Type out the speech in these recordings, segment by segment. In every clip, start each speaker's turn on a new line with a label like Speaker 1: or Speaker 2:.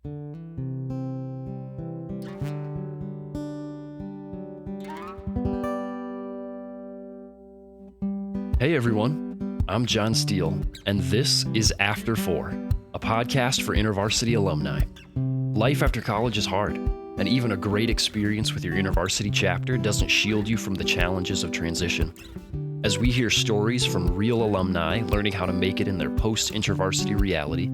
Speaker 1: Hey everyone, I'm John Steele, and this is After 4, a podcast for InterVarsity alumni. Life after college is hard, and even a great experience with your InterVarsity chapter doesn't shield you from the challenges of transition. As we hear stories from real alumni learning how to make it in their post-InterVarsity reality,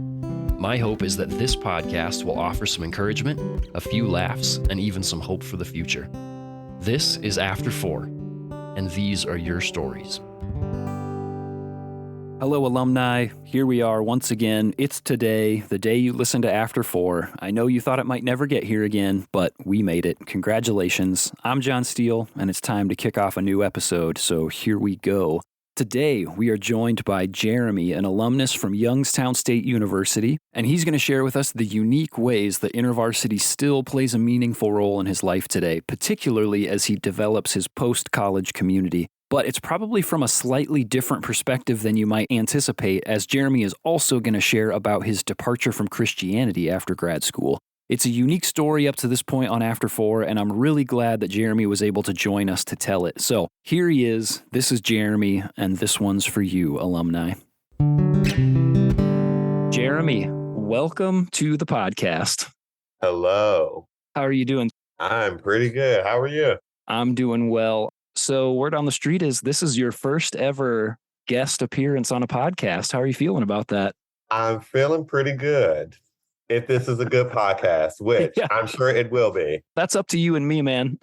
Speaker 1: my hope is that this podcast will offer some encouragement, a few laughs, and even some hope for the future. This is After 4, and these are your stories.
Speaker 2: Hello, alumni. Here we are once again. It's today, the day you listen to After 4. I know you thought it might never get here again, but we made it. Congratulations. I'm John Steele, and it's time to kick off a new episode, so here we go. Today, we are joined by Jeremy, an alumnus from Youngstown State University, and he's going to share with us the unique ways that InterVarsity still plays a meaningful role in his life today, particularly as he develops his post-college community. But it's probably from a slightly different perspective than you might anticipate, as Jeremy is also going to share about his departure from Christianity after grad school. It's a unique story up to this point on After 4, and I'm really glad that Jeremy was able to join us to tell it. So here he is. This is Jeremy, and this one's for you, alumni. Jeremy, welcome to the podcast.
Speaker 3: Hello.
Speaker 2: How are you doing?
Speaker 3: I'm pretty good. How are you?
Speaker 2: I'm doing well. So word on the street is this is your first ever guest appearance on a podcast. How are you feeling about that?
Speaker 3: I'm feeling pretty good. If this is a good podcast, which
Speaker 2: Yeah.
Speaker 3: I'm sure it will be.
Speaker 2: That's up to you and me, man.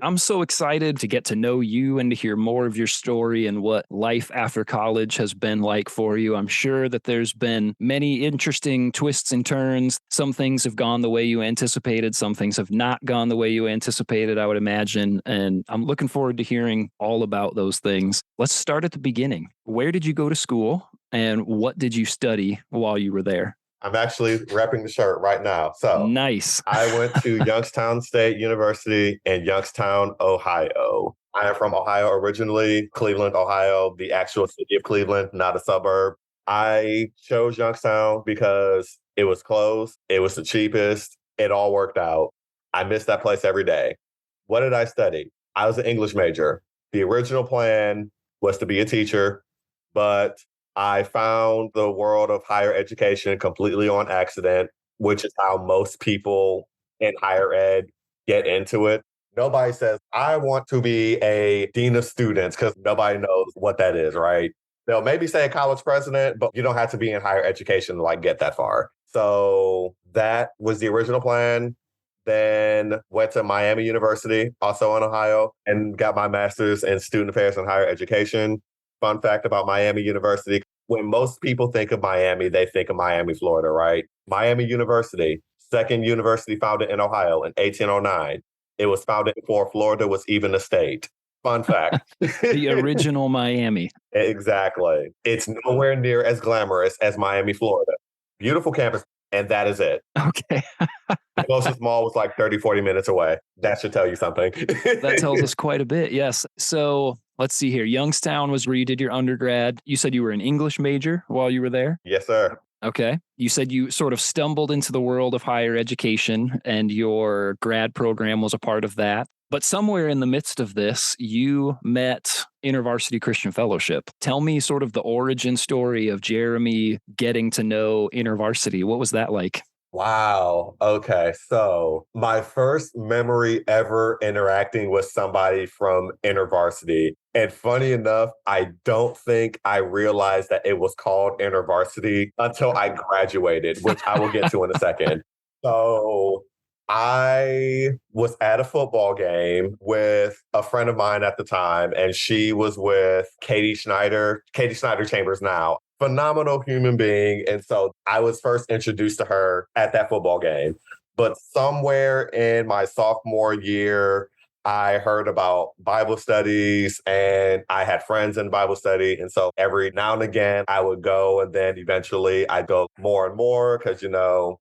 Speaker 2: I'm so excited to get to know you and to hear more of your story and what life after college has been like for you. I'm sure that there's been many interesting twists and turns. Some things have gone the way you anticipated. Some things have not gone the way you anticipated, I would imagine. And I'm looking forward to hearing all about those things. Let's start at the beginning. Where did you go to school and what did you study while you were there?
Speaker 3: I'm actually repping the shirt right now. So
Speaker 2: Nice.
Speaker 3: I went to Youngstown State University in Youngstown, Ohio. I am from Ohio originally, Cleveland, Ohio, the actual city of Cleveland, not a suburb. I chose Youngstown because it was close. It was the cheapest. It all worked out. I miss that place every day. What did I study? I was an English major. The original plan was to be a teacher, but I found the world of higher education completely on accident, which is how most people in higher ed get into it. Nobody says, I want to be a dean of students, because nobody knows what that is, right? They'll maybe say a college president, but you don't have to be in higher education to get that far. So that was the original plan. Then went to Miami University, also in Ohio, and got my master's in student affairs and higher education. Fun fact about Miami University, when most people think of Miami, they think of Miami, Florida, right? Miami University, second university founded in Ohio in 1809. It was founded before Florida was even a state. Fun fact.
Speaker 2: The original Miami.
Speaker 3: Exactly. It's nowhere near as glamorous as Miami, Florida. Beautiful campus, and that is it.
Speaker 2: Okay.
Speaker 3: The closest mall was 30, 40 minutes away. That should tell you something.
Speaker 2: That tells us quite a bit, yes. So let's see here. Youngstown was where you did your undergrad. You said you were an English major while you were there?
Speaker 3: Yes, sir.
Speaker 2: Okay. You said you sort of stumbled into the world of higher education and your grad program was a part of that. But somewhere in the midst of this, you met InterVarsity Christian Fellowship. Tell me sort of the origin story of Jeremy getting to know InterVarsity. What was that like?
Speaker 3: Wow. Okay. So my first memory ever interacting with somebody from InterVarsity. And funny enough, I don't think I realized that it was called InterVarsity until I graduated, which I will get to in a second. So I was at a football game with a friend of mine at the time, and she was with Katie Schneider Chambers now. Phenomenal human being. And so I was first introduced to her at that football game. But somewhere in my sophomore year, I heard about Bible studies and I had friends in Bible study. And so every now and again, I would go, and then eventually I'd go more and more because,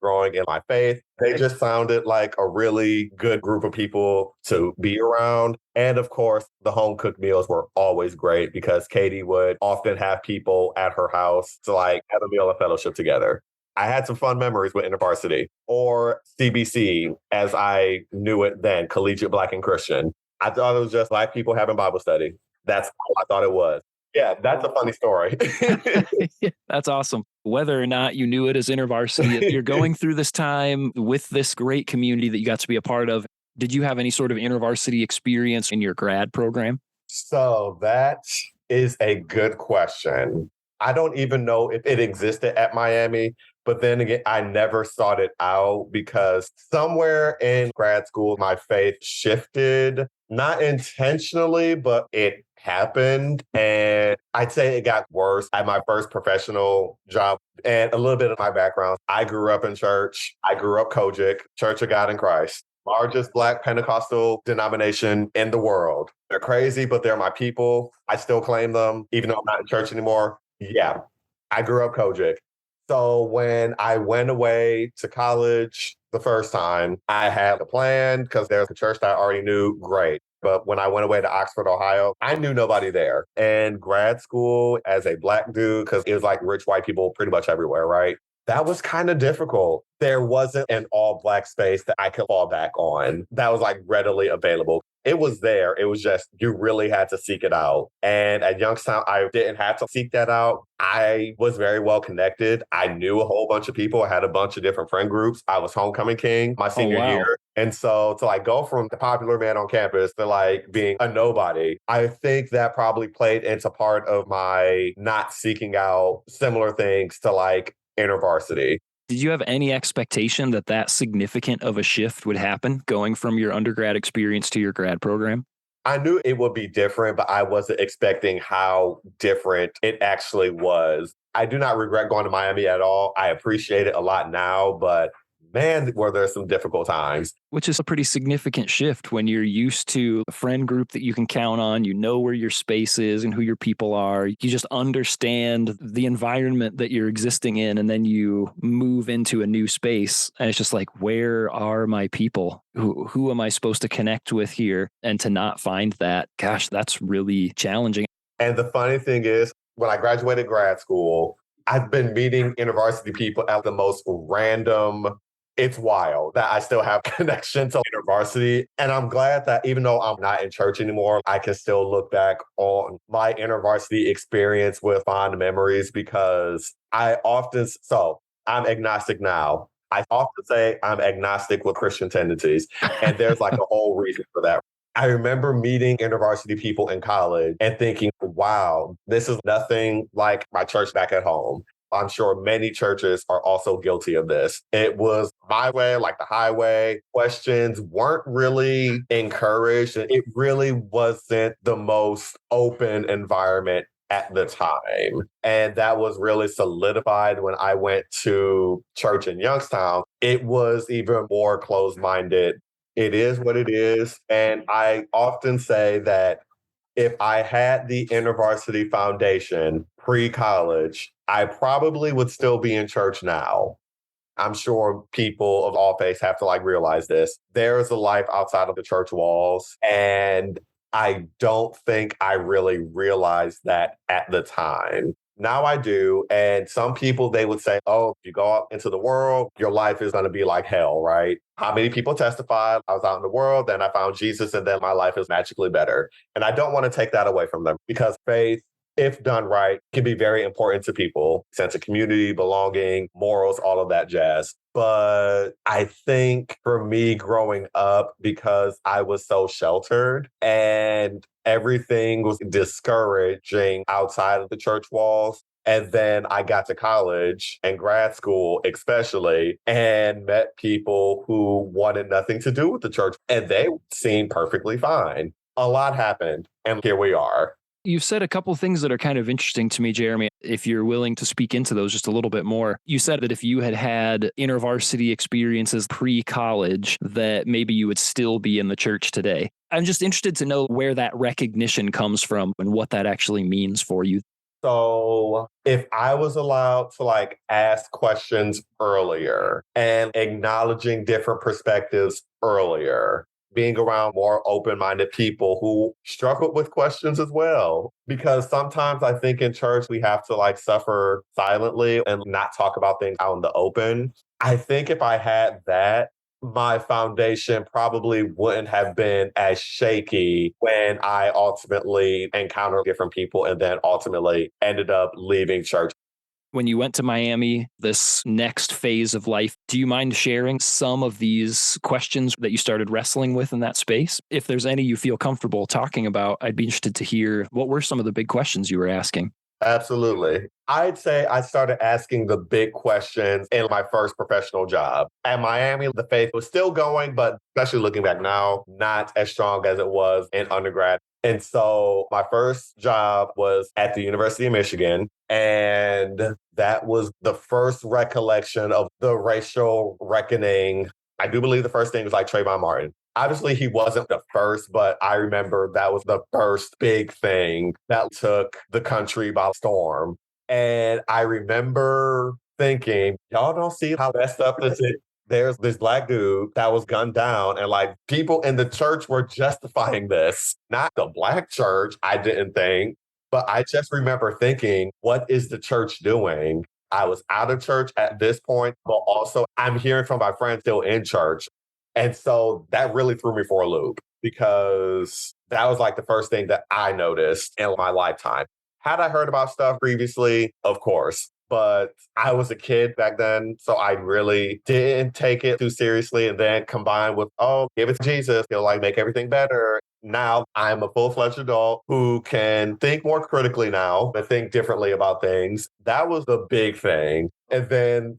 Speaker 3: growing in my faith, they just sounded like a really good group of people to be around. And of course, the home cooked meals were always great because Katie would often have people at her house to have a meal and fellowship together. I had some fun memories with InterVarsity or CBC as I knew it then, Collegiate Black and Christian. I thought it was just Black people having Bible study. That's all I thought it was. Yeah, that's a funny story.
Speaker 2: That's awesome. Whether or not you knew it as InterVarsity, you're going through this time with this great community that you got to be a part of. Did you have any sort of InterVarsity experience in your grad program?
Speaker 3: So that is a good question. I don't even know if it existed at Miami, but then again, I never sought it out because somewhere in grad school, my faith shifted, not intentionally, but it happened. And I'd say it got worse at my first professional job. And a little bit of my background, I grew up in church. I grew up Kojic, Church of God in Christ, largest Black Pentecostal denomination in the world. They're crazy, but they're my people. I still claim them, even though I'm not in church anymore. Yeah, I grew up Kojic. So when I went away to college the first time, I had a plan because there's a church that I already knew. Great. But when I went away to Oxford, Ohio, I knew nobody there. And grad school as a Black dude, because it was like rich white people pretty much everywhere, right? That was kind of difficult. There wasn't an all Black space that I could fall back on that was like readily available. It was there. It was just, you really had to seek it out. And at Youngstown, I didn't have to seek that out. I was very well connected. I knew a whole bunch of people. I had a bunch of different friend groups. I was homecoming king my senior year. And so to like go from the popular man on campus to like being a nobody, I think that probably played into part of my not seeking out similar things to like InterVarsity.
Speaker 2: Did you have any expectation that that significant of a shift would happen going from your undergrad experience to your grad program?
Speaker 3: I knew it would be different, but I wasn't expecting how different it actually was. I do not regret going to Miami at all. I appreciate it a lot now, but man, were there some difficult times.
Speaker 2: Which is a pretty significant shift when you're used to a friend group that you can count on. You know where your space is and who your people are. You just understand the environment that you're existing in. And then you move into a new space. And it's just like, where are my people? Who am I supposed to connect with here? And to not find that, gosh, that's really challenging.
Speaker 3: And the funny thing is, when I graduated grad school, I've been meeting InterVarsity people at the most random. It's wild that I still have connection to InterVarsity. And I'm glad that even though I'm not in church anymore, I can still look back on my InterVarsity experience with fond memories because I'm agnostic now. I often say I'm agnostic with Christian tendencies. And there's like a whole reason for that. I remember meeting InterVarsity people in college and thinking, wow, this is nothing like my church back at home. I'm sure many churches are also guilty of this. It was my way, like the highway. Questions weren't really encouraged. And it really wasn't the most open environment at the time. And that was really solidified when I went to church in Youngstown. It was even more closed-minded. It is what it is. And I often say that if I had the InterVarsity Foundation pre-college, I probably would still be in church now. I'm sure people of all faiths have to like realize this. There is a life outside of the church walls. And I don't think I really realized that at the time. Now I do. And some people, they would say, oh, if you go out into the world, your life is going to be like hell, right? How many people testified? I was out in the world, then I found Jesus, and then my life is magically better. And I don't want to take that away from them because faith, if done right, can be very important to people. Sense of community, belonging, morals, all of that jazz. But I think for me growing up, because I was so sheltered and everything was discouraging outside of the church walls. And then I got to college and grad school, especially, and met people who wanted nothing to do with the church. And they seemed perfectly fine. A lot happened. And here we are.
Speaker 2: You've said a couple things that are kind of interesting to me, Jeremy. If you're willing to speak into those just a little bit more, you said that if you had had InterVarsity experiences pre-college, that maybe you would still be in the church today. I'm just interested to know where that recognition comes from and what that actually means for you.
Speaker 3: So if I was allowed to like ask questions earlier and acknowledging different perspectives earlier, being around more open-minded people who struggle with questions as well. Because sometimes I think in church we have to like suffer silently and not talk about things out in the open. I think if I had that, my foundation probably wouldn't have been as shaky when I ultimately encountered different people and then ultimately ended up leaving church.
Speaker 2: When you went to Miami, this next phase of life, do you mind sharing some of these questions that you started wrestling with in that space? If there's any you feel comfortable talking about, I'd be interested to hear what were some of the big questions you were asking.
Speaker 3: Absolutely. I'd say I started asking the big questions in my first professional job. At Miami, the faith was still going, but especially looking back now, not as strong as it was in undergrad. And so my first job was at the University of Michigan. And that was the first recollection of the racial reckoning. I do believe the first thing was like Trayvon Martin. Obviously, he wasn't the first, but I remember that was the first big thing that took the country by storm. And I remember thinking, y'all don't see how messed up this is. There's this black dude that was gunned down, and like people in the church were justifying this. Not the black church, I didn't think, but I just remember thinking, what is the church doing? I was out of church at this point, but also I'm hearing from my friends still in church. And so that really threw me for a loop because that was like the first thing that I noticed in my lifetime. Had I heard about stuff previously? Of course. But I was a kid back then, so I really didn't take it too seriously. And then combined with, oh, give it to Jesus, he'll like make everything better. Now I'm a full-fledged adult who can think more critically now and think differently about things. That was the big thing. And then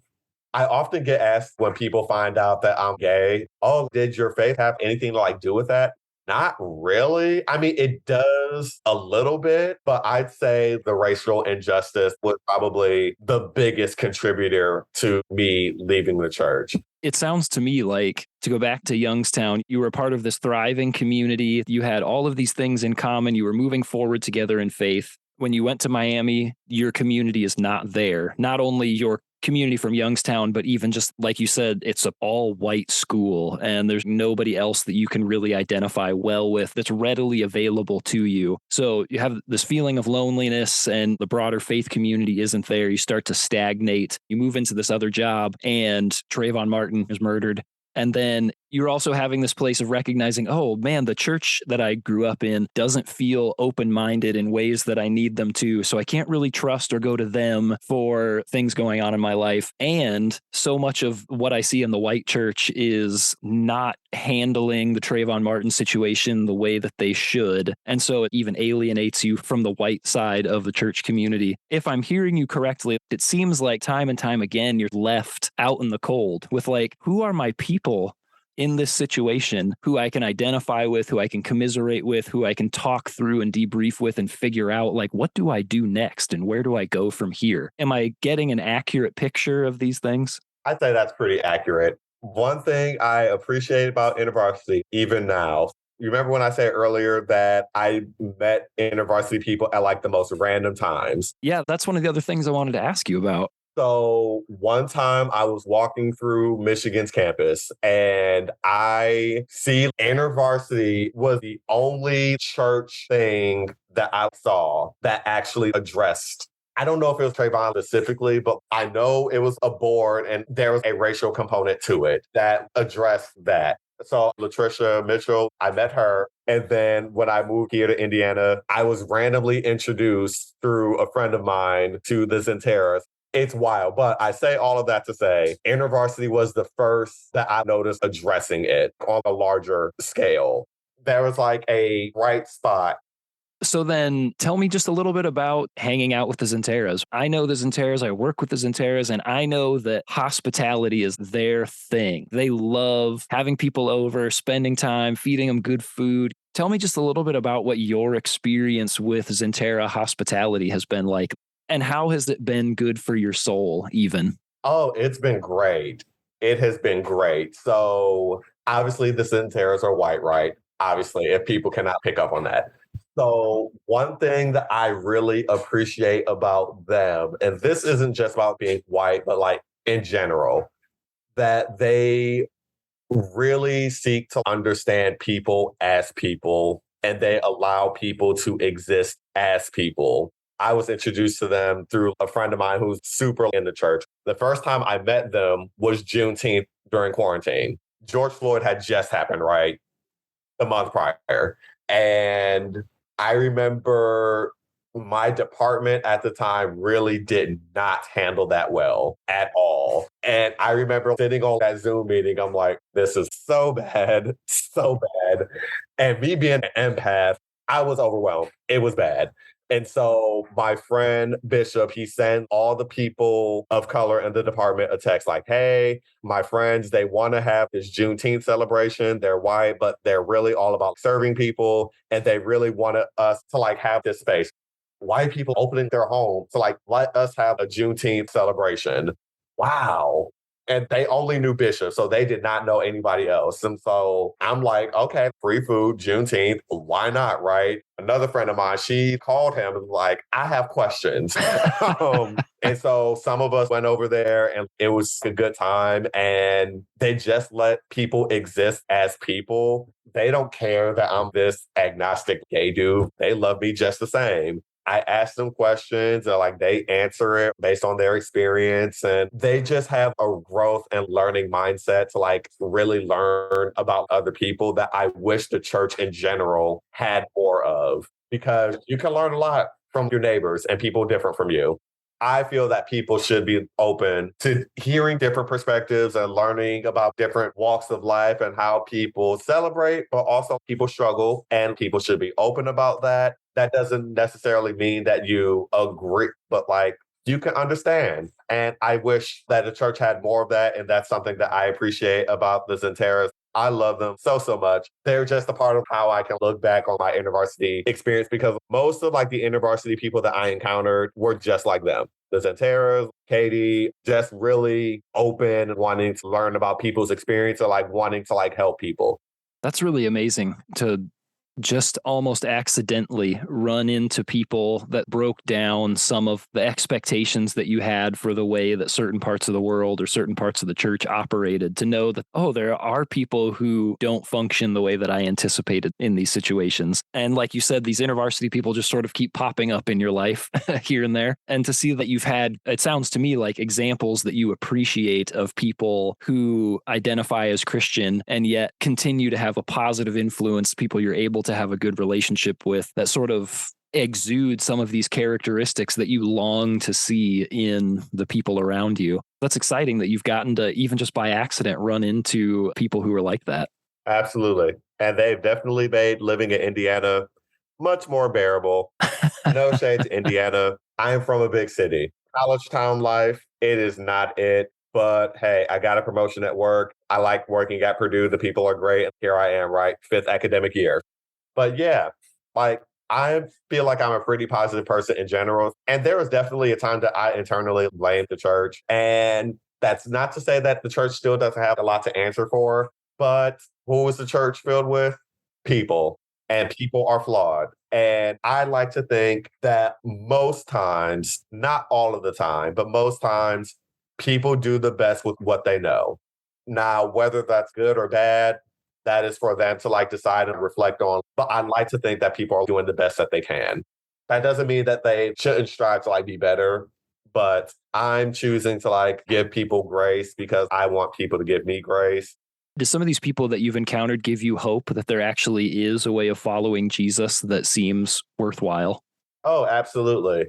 Speaker 3: I often get asked when people find out that I'm gay, oh, did your faith have anything to like do with that? Not really. I mean, it does a little bit, but I'd say the racial injustice was probably the biggest contributor to me leaving the church.
Speaker 2: It sounds to me like, to go back to Youngstown, you were a part of this thriving community. You had all of these things in common. You were moving forward together in faith. When you went to Miami, your community is not there. Not only your community from Youngstown, but even just like you said, it's an all white school and there's nobody else that you can really identify well with that's readily available to you. So you have this feeling of loneliness and the broader faith community isn't there. You start to stagnate. You move into this other job and Trayvon Martin is murdered. And then you're also having this place of recognizing, oh man, the church that I grew up in doesn't feel open-minded in ways that I need them to. So I can't really trust or go to them for things going on in my life. And so much of what I see in the white church is not handling the Trayvon Martin situation the way that they should. And so it even alienates you from the white side of the church community. If I'm hearing you correctly, it seems like time and time again, you're left out in the cold with like, who are my people in this situation who I can identify with, who I can commiserate with, who I can talk through and debrief with and figure out like, what do I do next and where do I go from here? Am I getting an accurate picture of these things?
Speaker 3: I'd say that's pretty accurate. One thing I appreciate about InterVarsity, even now, you remember when I said earlier that I met InterVarsity people at like the most random times?
Speaker 2: Yeah, that's one of the other things I wanted to ask you about.
Speaker 3: So one time I was walking through Michigan's campus and I see InterVarsity was the only church thing that I saw that actually addressed. I don't know if it was Trayvon specifically, but I know it was a board and there was a racial component to it that addressed that. So Latricia Mitchell, I met her. And then when I moved here to Indiana, I was randomly introduced through a friend of mine to the Zenteras. It's wild, but I say all of that to say InterVarsity was the first that I noticed addressing it on a larger scale. There was like a bright spot.
Speaker 2: So then tell me just a little bit about hanging out with the Zenteras. I know the Zenteras, I work with the Zenteras, and I know that hospitality is their thing. They love having people over, spending time, feeding them good food. Tell me just a little bit about what your experience with Zentera hospitality has been like, and how has it been good for your soul even?
Speaker 3: Oh, it's been great. It has been great. So obviously the Zenteras are white, right? Obviously, if people cannot pick up on that. So one thing that I really appreciate about them, and this isn't just about being white, but like in general, that they really seek to understand people as people, and they allow people to exist as people. I was introduced to them through a friend of mine who's super in the church. The first time I met them was Juneteenth during quarantine. George Floyd had just happened, right? The month prior. And I remember my department at the time really did not handle that well at all. And I remember sitting on that Zoom meeting, I'm like, this is so bad, so bad. And me being an empath, I was overwhelmed. It was bad. And so my friend Bishop, he sent all the people of color in the department a text like, hey, my friends, they want to have this Juneteenth celebration. They're white, but they're really all about serving people. And they really wanted us to like have this space. White people opening their home to like let us have a Juneteenth celebration. Wow. And they only knew Bishop, so they did not know anybody else. And so I'm like, okay, free food, Juneteenth, why not, right? Another friend of mine, she called him and was like, I have questions. And so some of us went over there and it was a good time. And they just let people exist as people. They don't care that I'm this agnostic gay dude. They love me just the same. I ask them questions and like they answer it based on their experience. And they just have a growth and learning mindset to like really learn about other people that I wish the church in general had more of, because you can learn a lot from your neighbors and people different from you. I feel that people should be open to hearing different perspectives and learning about different walks of life and how people celebrate, but also people struggle, and people should be open about that. That doesn't necessarily mean that you agree, but like you can understand. And I wish that the church had more of that. And that's something that I appreciate about the Zenteras. I love them so, so much. They're just a part of how I can look back on my InterVarsity experience, because most of like the InterVarsity people that I encountered were just like them. The Zenteras, Katie, just really open and wanting to learn about people's experience or like wanting to like help people.
Speaker 2: That's really amazing to just almost accidentally run into people that broke down some of the expectations that you had for the way that certain parts of the world or certain parts of the church operated, to know that, oh, there are people who don't function the way that I anticipated in these situations. And like you said, these InterVarsity people just sort of keep popping up in your life here and there. And to see that you've had, it sounds to me like examples that you appreciate of people who identify as Christian and yet continue to have a positive influence, people you're able to have a good relationship with, that sort of exude some of these characteristics that you long to see in the people around you. That's exciting that you've gotten to, even just by accident, run into people who are like that.
Speaker 3: Absolutely. And they've definitely made living in Indiana much more bearable. No shade to Indiana. I am from a big city. College town life, it is not it. But hey, I got a promotion at work. I like working at Purdue. The people are great. And here I am, right? Fifth academic year. But yeah, like I feel like I'm a pretty positive person in general. And there was definitely a time that I internally blamed the church. And that's not to say that the church still doesn't have a lot to answer for. But who was the church filled with? People. And people are flawed. And I like to think that most times, not all of the time, but most times, people do the best with what they know. Now, whether that's good or bad, that is for them to like decide and reflect on. But I like to think that people are doing the best that they can. That doesn't mean that they shouldn't strive to like be better, but I'm choosing to like give people grace because I want people to give me grace.
Speaker 2: Do some of these people that you've encountered give you hope that there actually is a way of following Jesus that seems worthwhile?
Speaker 3: Oh, absolutely.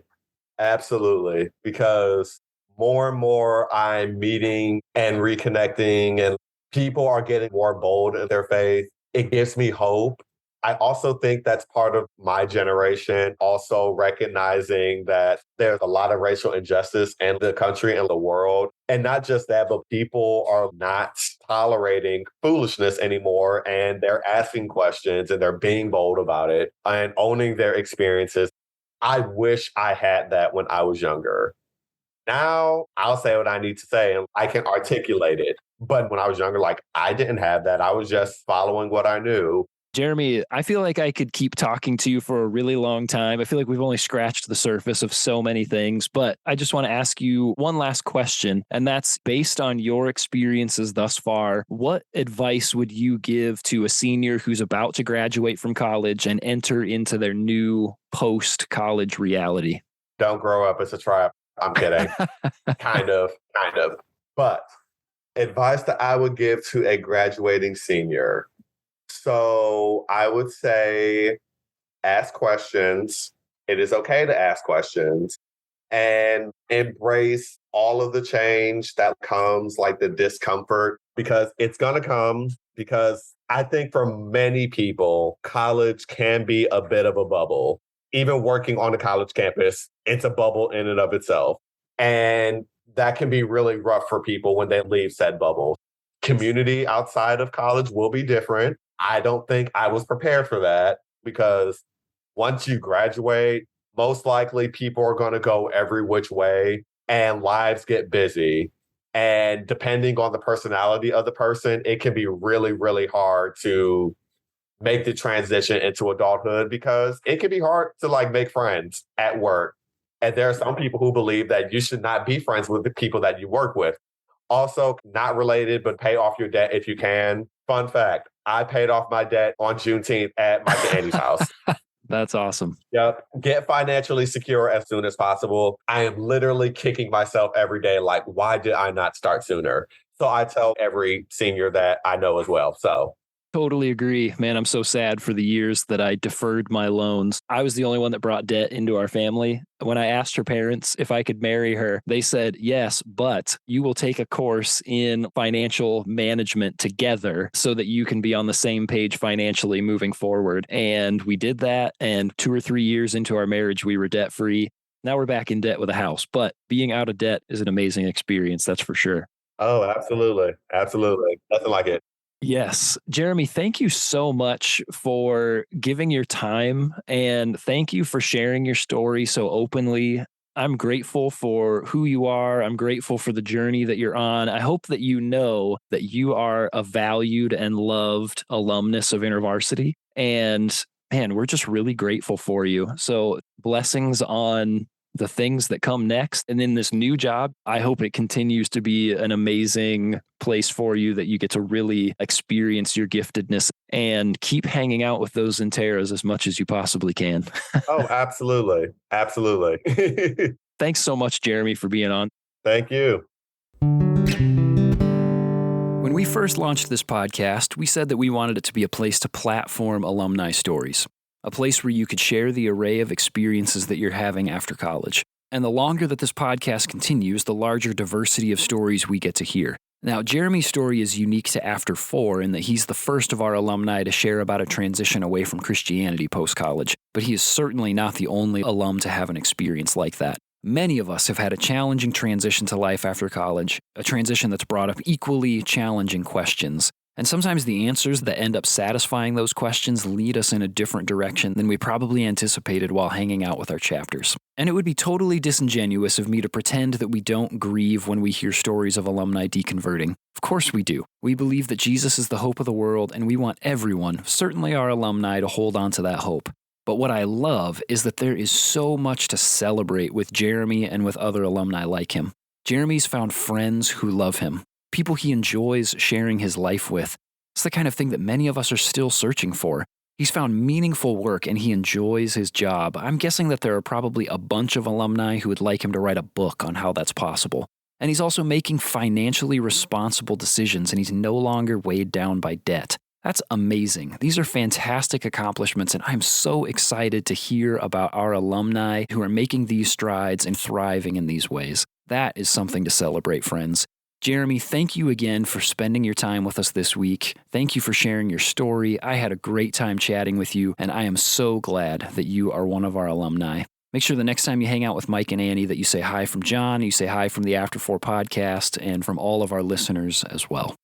Speaker 3: Absolutely. Because more and more I'm meeting and reconnecting, and people are getting more bold in their faith. It gives me hope. I also think that's part of my generation, also recognizing that there's a lot of racial injustice in the country and the world. And not just that, but people are not tolerating foolishness anymore. And they're asking questions and they're being bold about it and owning their experiences. I wish I had that when I was younger. Now I'll say what I need to say and I can articulate it. But when I was younger, like I didn't have that. I was just following what I knew.
Speaker 2: Jeremy, I feel like I could keep talking to you for a really long time. I feel like we've only scratched the surface of so many things, but I just want to ask you one last question, and that's based on your experiences thus far. What advice would you give to a senior who's about to graduate from college and enter into their new post-college reality?
Speaker 3: Don't grow up as a trap. I'm kidding. Kind of. But advice that I would give to a graduating senior. So I would say ask questions. It is okay to ask questions and embrace all of the change that comes, like the discomfort, because it's going to come. Because I think for many people, college can be a bit of a bubble. Even working on a college campus, it's a bubble in and of itself. And that can be really rough for people when they leave said bubble. Community outside of college will be different. I don't think I was prepared for that because once you graduate, most likely people are going to go every which way and lives get busy. And depending on the personality of the person, it can be really, really hard to make the transition into adulthood because it can be hard to like make friends at work. And there are some people who believe that you should not be friends with the people that you work with. Also, not related, but pay off your debt if you can. Fun fact, I paid off my debt on Juneteenth at Mike and Andy's house.
Speaker 2: That's awesome.
Speaker 3: Yep. Get financially secure as soon as possible. I am literally kicking myself every day. Like, why did I not start sooner? So I tell every senior that I know as well. So
Speaker 2: Totally agree. Man, I'm so sad for the years that I deferred my loans. I was the only one that brought debt into our family. When I asked her parents if I could marry her, they said, yes, but you will take a course in financial management together so that you can be on the same page financially moving forward. And we did that. And 2 or 3 years into our marriage, we were debt free. Now we're back in debt with a house. But being out of debt is an amazing experience. That's for sure.
Speaker 3: oh, absolutely. Absolutely. Nothing like it.
Speaker 2: Yes. Jeremy, thank you so much for giving your time and thank you for sharing your story so openly. I'm grateful for who you are. I'm grateful for the journey that you're on. I hope that you know that you are a valued and loved alumnus of InterVarsity. And man, we're just really grateful for you. So blessings on the things that come next. And in this new job, I hope it continues to be an amazing place for you that you get to really experience your giftedness and keep hanging out with those Interas as much as you possibly can.
Speaker 3: Oh, absolutely. Absolutely.
Speaker 2: Thanks so much, Jeremy, for being on.
Speaker 3: Thank you.
Speaker 2: When we first launched this podcast, we said that we wanted it to be a place to platform alumni stories. A place where you could share the array of experiences that you're having after college. And the longer that this podcast continues, the larger diversity of stories we get to hear. Now, Jeremy's story is unique to After 4 in that he's the first of our alumni to share about a transition away from Christianity post-college, but he is certainly not the only alum to have an experience like that. Many of us have had a challenging transition to life after college, a transition that's brought up equally challenging questions. And sometimes the answers that end up satisfying those questions lead us in a different direction than we probably anticipated while hanging out with our chapters. And it would be totally disingenuous of me to pretend that we don't grieve when we hear stories of alumni deconverting. Of course we do. We believe that Jesus is the hope of the world, and we want everyone, certainly our alumni, to hold on to that hope. But what I love is that there is so much to celebrate with Jeremy and with other alumni like him. Jeremy's found friends who love him. People he enjoys sharing his life with. It's the kind of thing that many of us are still searching for. He's found meaningful work and he enjoys his job. I'm guessing that there are probably a bunch of alumni who would like him to write a book on how that's possible. And he's also making financially responsible decisions and he's no longer weighed down by debt. That's amazing. These are fantastic accomplishments and I'm so excited to hear about our alumni who are making these strides and thriving in these ways. That is something to celebrate, friends. Jeremy, thank you again for spending your time with us this week. Thank you for sharing your story. I had a great time chatting with you, and I am so glad that you are one of our alumni. Make sure the next time you hang out with Mike and Annie that you say hi from John, you say hi from the After 4 podcast, and from all of our listeners as well.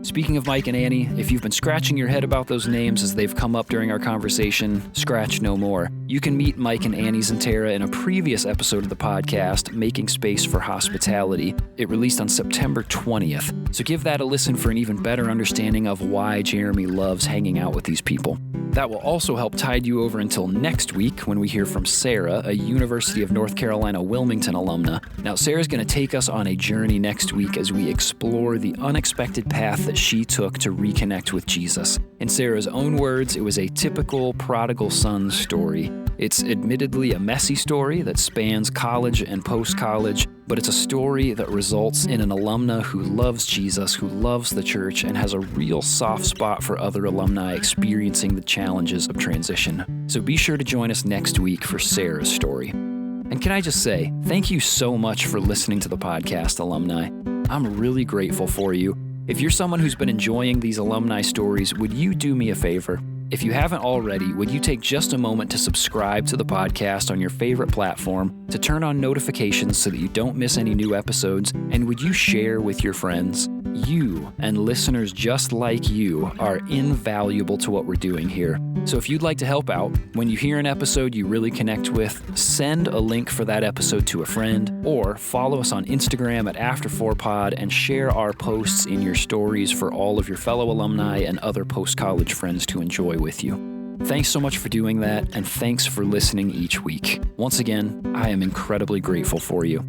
Speaker 2: Speaking of Mike and Annie, if you've been scratching your head about those names as they've come up during our conversation, scratch no more. You can meet Mike and Annie Zentera in a previous episode of the podcast, Making Space for Hospitality. It released on September 20th, so give that a listen for an even better understanding of why Jeremy loves hanging out with these people. That will also help tide you over until next week when we hear from Sarah, a University of North Carolina Wilmington alumna. Now, Sarah's going to take us on a journey next week as we explore the unexpected path that she took to reconnect with Jesus. In Sarah's own words, it was a typical prodigal son story. It's admittedly a messy story that spans college and post-college, but it's a story that results in an alumna who loves Jesus, who loves the church, and has a real soft spot for other alumni experiencing the challenges of transition. So be sure to join us next week for Sarah's story. And can I just say, thank you so much for listening to the podcast, alumni. I'm really grateful for you. If you're someone who's been enjoying these alumni stories, would you do me a favor? If you haven't already, would you take just a moment to subscribe to the podcast on your favorite platform, to turn on notifications so that you don't miss any new episodes, and would you share with your friends? You and listeners just like you are invaluable to what we're doing here. So if you'd like to help out, when you hear an episode you really connect with, send a link for that episode to a friend, or follow us on Instagram at After4Pod and share our posts in your stories for all of your fellow alumni and other post-college friends to enjoy with you. Thanks so much for doing that, and thanks for listening each week. Once again, I am incredibly grateful for you.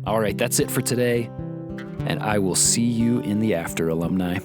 Speaker 2: All right, that's it for today, and I will see you in the after, alumni.